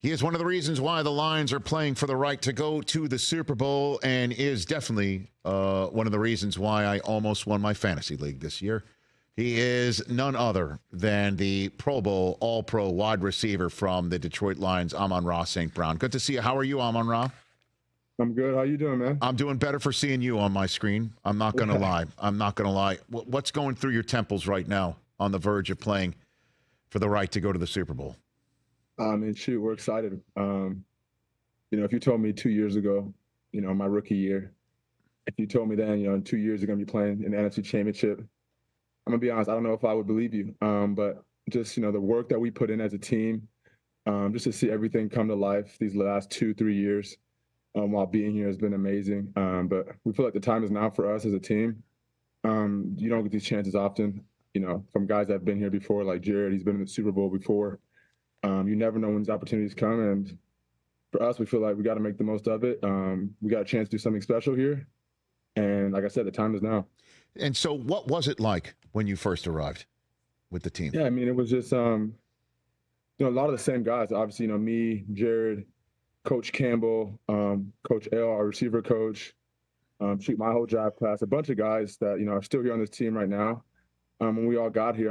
He is one of the reasons why the Lions are playing for the right to go to the Super Bowl, and is definitely one of the reasons why I almost won my fantasy league this year. He is none other than the Pro Bowl All-Pro wide receiver from the Detroit Lions, Amon-Ra St. Brown. Good to see you. How are you, Amon-Ra? I'm good. How you doing, man? I'm doing better for seeing you on my screen. I'm not going to lie. I'm not going to lie. What's going through your temples right now on the verge of playing for the right to go to the Super Bowl? Shoot, we're excited. If you told me 2 years ago, my rookie year, if you told me then, in 2 years you're going to be playing in the NFC Championship, I'm going to be honest, I don't know if I would believe you. But just, the work that we put in as a team, just to see everything come to life these last 2-3 years while being here has been amazing. But we feel like the time is now for us as a team. You don't get these chances often, from guys that have been here before, like Jared. He's been in the Super Bowl before. You never know when these opportunities come, and for us, we feel like we got to make the most of it. We got a chance to do something special here, and like I said, the time is now. And so, what was it like when you first arrived with the team? Yeah, it was just a lot of the same guys. Obviously, me, Jared, Coach Campbell, Coach L, our receiver coach, my whole draft class, a bunch of guys that are still here on this team right now. When we all got here,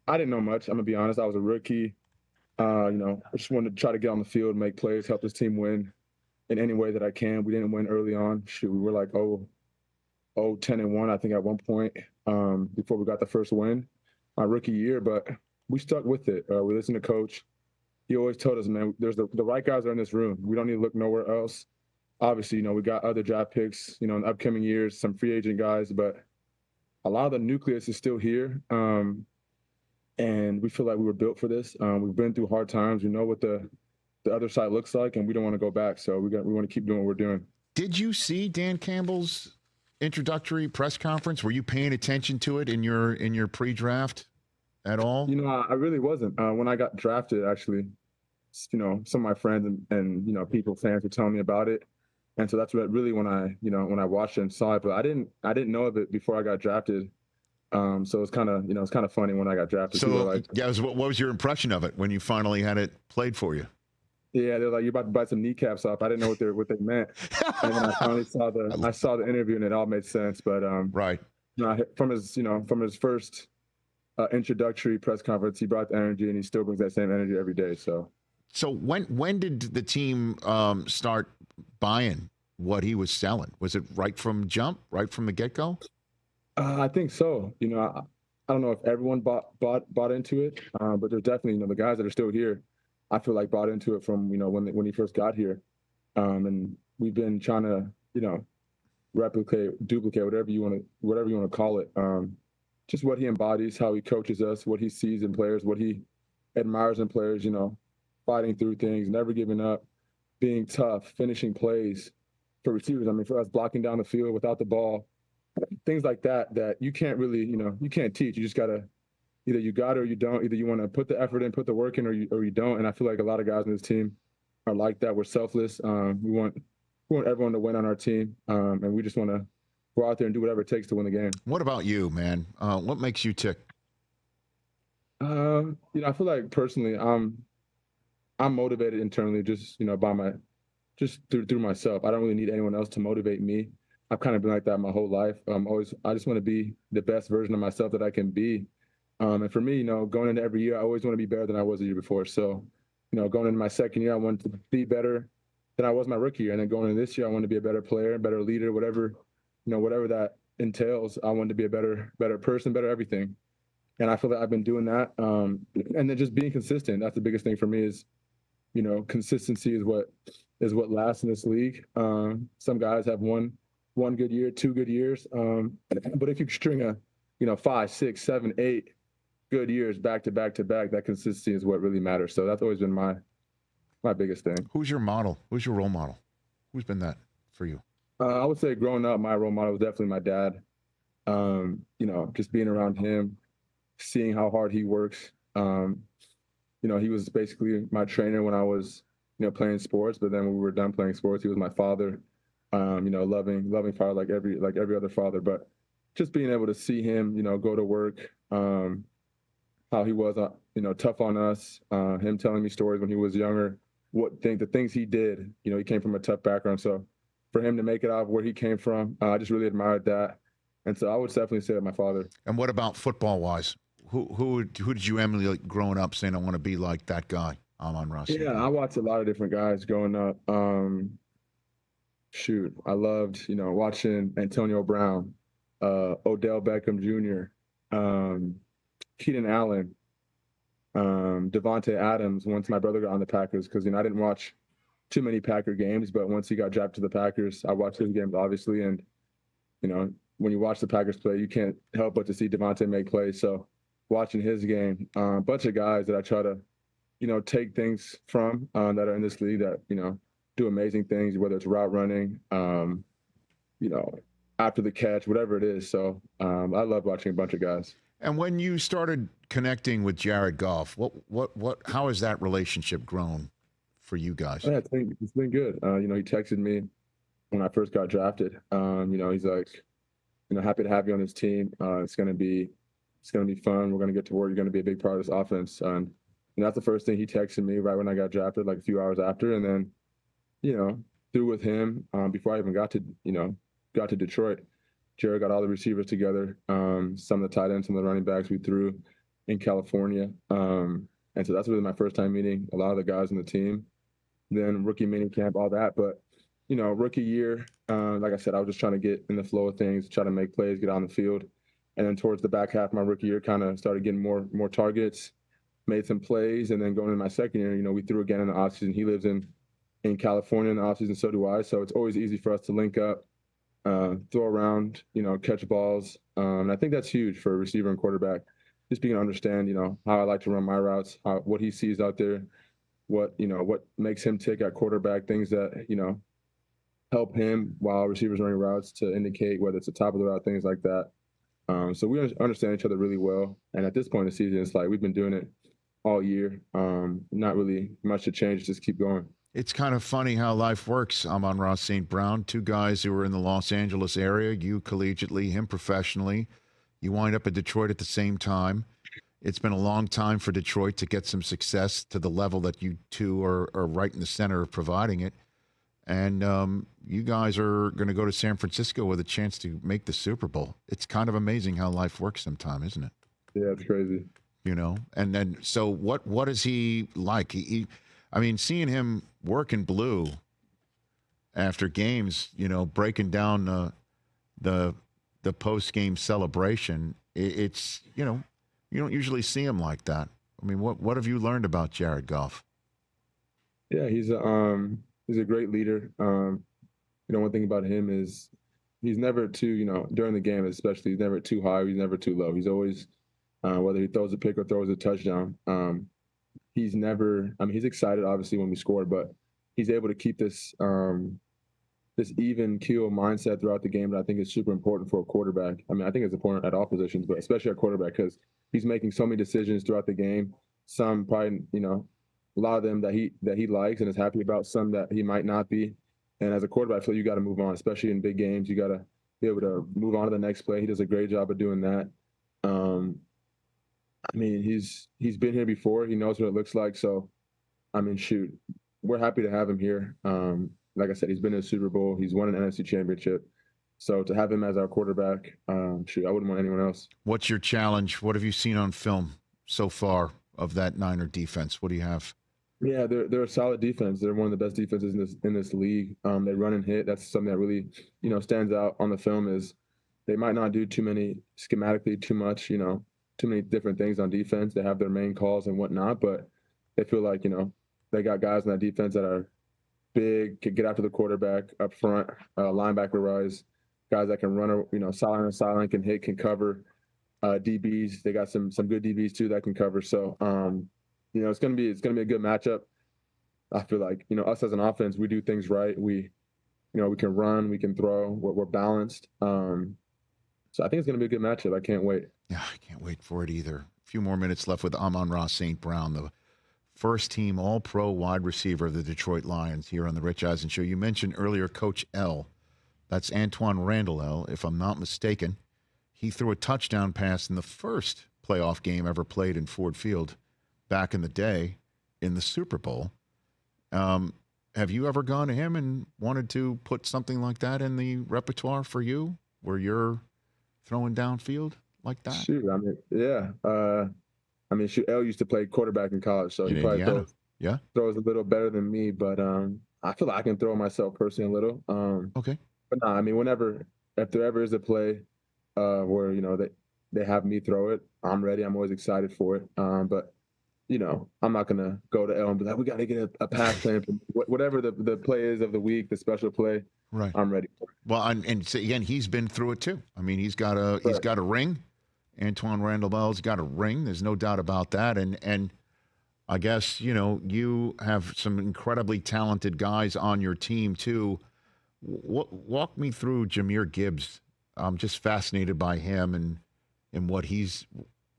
I didn't know much. I'm gonna be honest. I was a rookie. I just wanted to try to get on the field, make plays, help this team win in any way that I can. We didn't win early on. Shoot, we were like 10-1, I think, at one point before we got the first win my rookie year. But we stuck with it. We listened to Coach. He always told us, man, there's the right guys are in this room. We don't need to look nowhere else. Obviously, we got other draft picks, in the upcoming years, some free agent guys, but a lot of the nucleus is still here. And we feel like we were built for this. We've been through hard times. We know what the other side looks like, and we don't want to go back. So we want to keep doing what we're doing. Did you see Dan Campbell's introductory press conference? Were you paying attention to it in your pre-draft at all? I really wasn't. When I got drafted, actually, some of my friends and fans were telling me about it. And so that's what really when I watched it and saw it, but I didn't know of it before I got drafted. So it's kind of funny when I got drafted. So what was your impression of it when you finally had it played for you? Yeah, they're like, you're about to bite some kneecaps off. I didn't know what they meant. And then I finally saw the interview, and it all made sense. But right. From his first introductory press conference, he brought the energy, and he still brings that same energy every day. So when did the team start buying what he was selling? Was it right from the get-go? I think so. I don't know if everyone bought into it, but there's definitely the guys that are still here, I feel like bought into it from when he first got here, and we've been trying to duplicate whatever you want to call it. Just what he embodies, how he coaches us, what he sees in players, what he admires in players. Fighting through things, never giving up, being tough, finishing plays for receivers. For us, blocking down the field without the ball. Things like that you can't really, you can't teach. You just gotta, either you got it or you don't. Either you want to put the effort in, put the work in, or you don't. And I feel like a lot of guys on this team are like that. We're selfless. We want everyone to win on our team, and we just want to go out there and do whatever it takes to win the game. What about you, man? What makes you tick? I feel like personally, I'm motivated internally, just through myself. I don't really need anyone else to motivate me. I've kind of been like that my whole life. I just want to be the best version of myself that I can be. And for me, going into every year, I always want to be better than I was the year before. So, going into my second year, I wanted to be better than I was my rookie year. And then going into this year, I wanted to be a better player, better leader, whatever that entails. I wanted to be a better person, better everything. And I feel that I've been doing that. And then just being consistent. That's the biggest thing for me is, consistency is what lasts in this league. Some guys have one good year, 2 good years. But if you string a 5, 6, 7, 8 good years back to back to back, that consistency is what really matters. So that's always been my biggest thing. Who's your model? Who's your role model? Who's been that for you? I would say growing up, my role model was definitely my dad. Just being around him, seeing how hard he works. He was basically my trainer when I was, playing sports. But then when we were done playing sports, he was my father. Loving father like every other father. But just being able to see him, go to work, how he was, tough on us. Him telling me stories when he was younger, the things he did. You know, he came from a tough background, so for him to make it out of where he came from, I just really admired that. And so I would definitely say that my father. And what about football-wise? Who did you emulate growing up saying, I want to be like that guy, Amon-Ra St? Yeah, I watched a lot of different guys growing up. I loved, watching Antonio Brown, Odell Beckham Jr., Keenan Allen, Devontae Adams once my brother got on the Packers, because, I didn't watch too many Packer games, but once he got drafted to the Packers, I watched his games, obviously. And, when you watch the Packers play, you can't help but to see Devontae make plays. So watching his game, a bunch of guys that I try to, take things from that are in this league that, do amazing things, whether it's route running, after the catch, whatever it is. So I love watching a bunch of guys. And when you started connecting with Jared Goff, how has that relationship grown for you guys? Yeah, it's been good. He texted me when I first got drafted. He's like, happy to have you on this team. It's gonna be fun. We're gonna get to work. You're gonna be a big part of this offense. And that's the first thing he texted me right when I got drafted, like a few hours after. And then, through with him, before I even got to Detroit, Jared got all the receivers together, some of the tight ends, some of the running backs we threw in California. And so that's really my first time meeting a lot of the guys on the team. Then rookie mini camp, all that. But, rookie year, like I said, I was just trying to get in the flow of things, try to make plays, get on the field. And then towards the back half of my rookie year, kind of started getting more targets, made some plays. And then going into my second year, we threw again in the offseason. He lives in California in the offseason, so do I. So it's always easy for us to link up, throw around, catch balls. And I think that's huge for a receiver and quarterback, just being able to understand, how I like to run my routes, what he sees out there, what makes him tick at quarterback, things that, help him while receivers running routes to indicate whether it's the top of the route, things like that. So we understand each other really well. And at this point in the season, it's like we've been doing it all year. Not really much to change, just keep going. It's kind of funny how life works. Amon-Ra St. Brown, two guys who were in the Los Angeles area, you collegiately, him professionally. You wind up at Detroit at the same time. It's been a long time for Detroit to get some success to the level that you two are right in the center of providing it. And you guys are going to go to San Francisco with a chance to make the Super Bowl. It's kind of amazing how life works sometimes, isn't it? Yeah, it's crazy. And then, so what is he like? Seeing him work in blue after games, breaking down the post-game celebration, it's, you don't usually see him like that. What have you learned about Jared Goff? Yeah, he's a great leader. One thing about him is he's never too, during the game especially, he's never too high, he's never too low. He's always, whether he throws a pick or throws a touchdown, he's never, he's excited obviously when we score, but he's able to keep this even keel mindset throughout the game that I think is super important for a quarterback. I think it's important at all positions, but especially at quarterback, because he's making so many decisions throughout the game. Some probably, a lot of them that he likes and is happy about, some that he might not be. And as a quarterback, I feel you got to move on, especially in big games. You got to be able to move on to the next play. He does a great job of doing that. He's been here before. He knows what it looks like. So, we're happy to have him here. Like I said, he's been in the Super Bowl. He's won an NFC Championship. So to have him as our quarterback, I wouldn't want anyone else. What's your challenge? What have you seen on film so far of that Niner defense? What do you have? Yeah, they're a solid defense. They're one of the best defenses in this league. They run and hit. That's something that really, stands out on the film. Is they might not do too much, too many different things on defense. They have their main calls and whatnot, but they feel like, they got guys in that defense that are big, can get after the quarterback up front, linebacker-wise, guys that can run, silent, can hit, can cover. DBs, they got some good DBs too that can cover. So, it's gonna be a good matchup. I feel like, us as an offense, we do things right. We can run, we can throw, we're balanced. So I think it's gonna be a good matchup. I can't wait. Yeah, I can't wait for it either. A few more minutes left with Amon-Ra St. Brown, the first-team All-Pro wide receiver of the Detroit Lions, here on the Rich Eisen Show. You mentioned earlier Coach L. That's Antoine Randall L., if I'm not mistaken. He threw a touchdown pass in the first playoff game ever played in Ford Field back in the day in the Super Bowl. Have you ever gone to him and wanted to put something like that in the repertoire for you, where you're throwing downfield like that? Shoot, I mean, yeah. I mean, shoot, L used to play quarterback in college, so he In probably Indiana? Yeah. throws a little better than me. But I feel like I can throw myself personally a little. Okay. But no, I mean, if there ever is a play where they have me throw it, I'm ready. I'm always excited for it. But I'm not gonna go to L and be like, we got to get a pass plan for whatever the play is of the week, the special play. Right. I'm ready for it. Well, and so again, he's been through it too. I mean, he's got a ring. Antoine Randall Bell's got a ring. There's no doubt about that. And I guess, you have some incredibly talented guys on your team too. Walk me through Jahmyr Gibbs. I'm just fascinated by him and what he's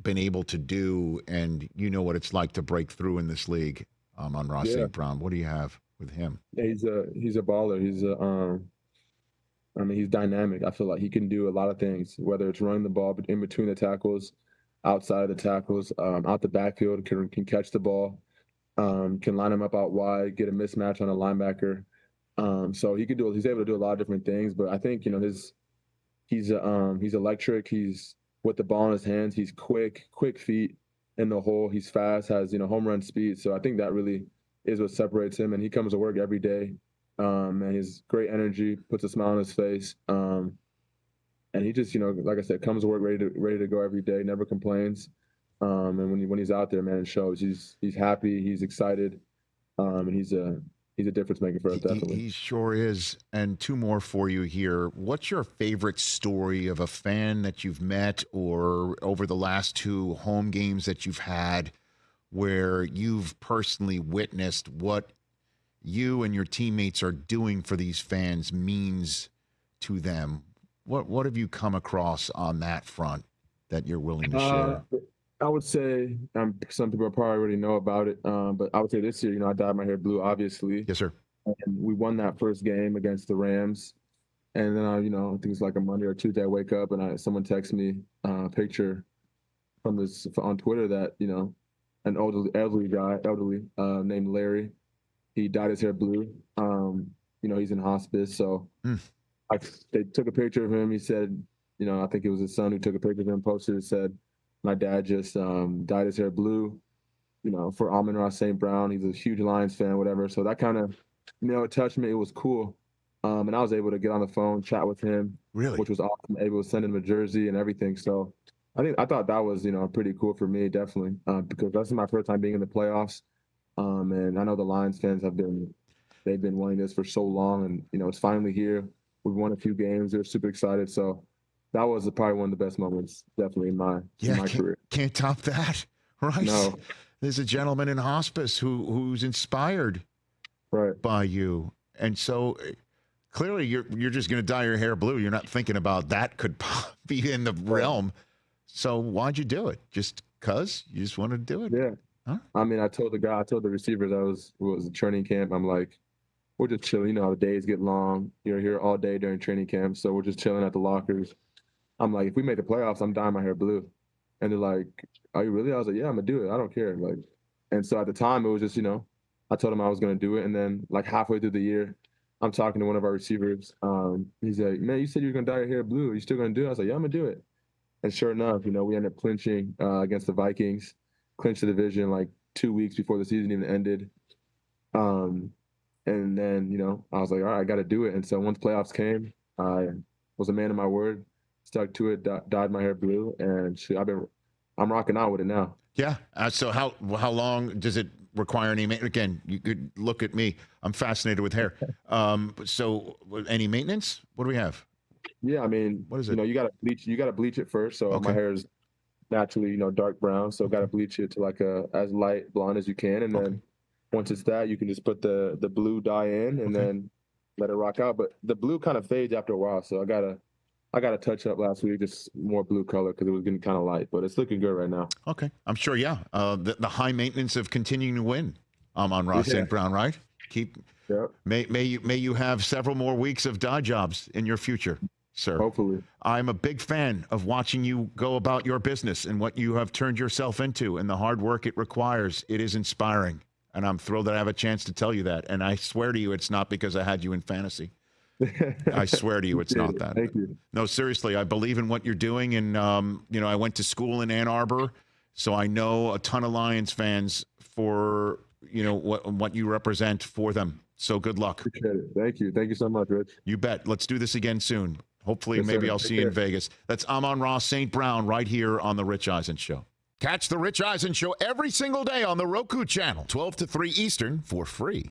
been able to do. And you know what it's like to break through in this league. Amon-Ra St. Brown. What do you have with him? Yeah, he's a baller. He's dynamic. I feel like he can do a lot of things, whether it's running the ball in between the tackles, outside of the tackles, out the backfield, can catch the ball, can line him up out wide, get a mismatch on a linebacker. So he's able to do a lot of different things. But I think, he's electric. He's with the ball in his hands. He's quick feet in the hole. He's fast, has, home run speed. So I think that really is what separates him. And he comes to work every day. And his great energy, puts a smile on his face. And he just, like I said, comes to work ready to go every day, never complains. And when he's out there, man, it shows. He's happy, he's excited, and he's a difference maker for us, definitely. He sure is. And two more for you here. What's your favorite story of a fan that you've met or over the last two home games that you've had where you've personally witnessed what you and your teammates are doing for these fans means to them? What have you come across on that front that you're willing to share? I would say some people probably already know about it, but I would say this year, I dyed my hair blue, obviously. Yes, sir. And we won that first game against the Rams. And then I think it's like a Monday or Tuesday, I wake up and someone texts me a picture from this on Twitter that, an elderly guy named Larry, he dyed his hair blue. He's in hospice. So they took a picture of him. He said, I think it was his son who took a picture of him, posted it, said, my dad just dyed his hair blue, for Amon-Ra St. Brown. He's a huge Lions fan, whatever. So that kind of, it touched me. It was cool. And I was able to get on the phone, chat with him, really, which was awesome. Able to send him a jersey and everything. So I thought that was, pretty cool for me, definitely, because that's my first time being in the playoffs. And I know the Lions fans they've been wanting this for so long, and it's finally here. We've won a few games. They're super excited. So that was probably one of the best moments, definitely in my career. Can't top that, right? No. There's a gentleman in hospice who's inspired by you, and so clearly you're just going to dye your hair blue. You're not thinking about that could be in the realm. So why'd you do it? Just cause you just wanted to do it? Yeah. Huh? I mean, I told the receivers it was a training camp. I'm like, we're just chilling. How the days get long. You're here all day during training camp, so we're just chilling at the lockers. I'm like, if we make the playoffs, I'm dyeing my hair blue. And they're like, are you really? I was like, yeah, I'm gonna do it. I don't care. And so at the time, it was just, I told him I was gonna do it. And then like halfway through the year, I'm talking to one of our receivers. He's like, man, you said you were gonna dye your hair blue. Are you still gonna do it? I was like, yeah, I'm gonna do it. And sure enough, we ended up clinching against the Vikings. Clinched the division like 2 weeks before the season even ended. And then, I was like, all right, I got to do it. And so once playoffs came, I was a man of my word, stuck to it, dyed my hair blue, and I'm rocking out with it now. Yeah. So how long does it require any maintenance? Again, you could look at me. I'm fascinated with hair. So any maintenance? What do we have? Yeah, I mean, what is it? You got to bleach it first. So my hair is naturally, dark brown. So got to bleach it to like as light blonde as you can. And then once it's that, you can just put the blue dye in and then let it rock out. But the blue kind of fades after a while. So I got to touch up last week, just more blue color because it was getting kind of light, but it's looking good right now. Okay. I'm sure. Yeah. The high maintenance of continuing to win. Amon-Ra St. Brown, right? May you have several more weeks of dye jobs in your future, sir. Hopefully. I'm a big fan of watching you go about your business and what you have turned yourself into and the hard work it requires. It is inspiring. And I'm thrilled that I have a chance to tell you that. And I swear to you, it's not because I had you in fantasy. I swear to you, it's not that. Thank you. No, seriously, I believe in what you're doing. And, I went to school in Ann Arbor, so I know a ton of Lions fans for, what you represent for them. So good luck. Appreciate it. Thank you. Thank you so much, Rich. You bet. Let's do this again soon. Hopefully, Yes, maybe sir. I'll Take see you in care. Vegas. That's Amon-Ra St. Brown right here on The Rich Eisen Show. Catch The Rich Eisen Show every single day on the Roku channel, 12 to 3 Eastern, for free.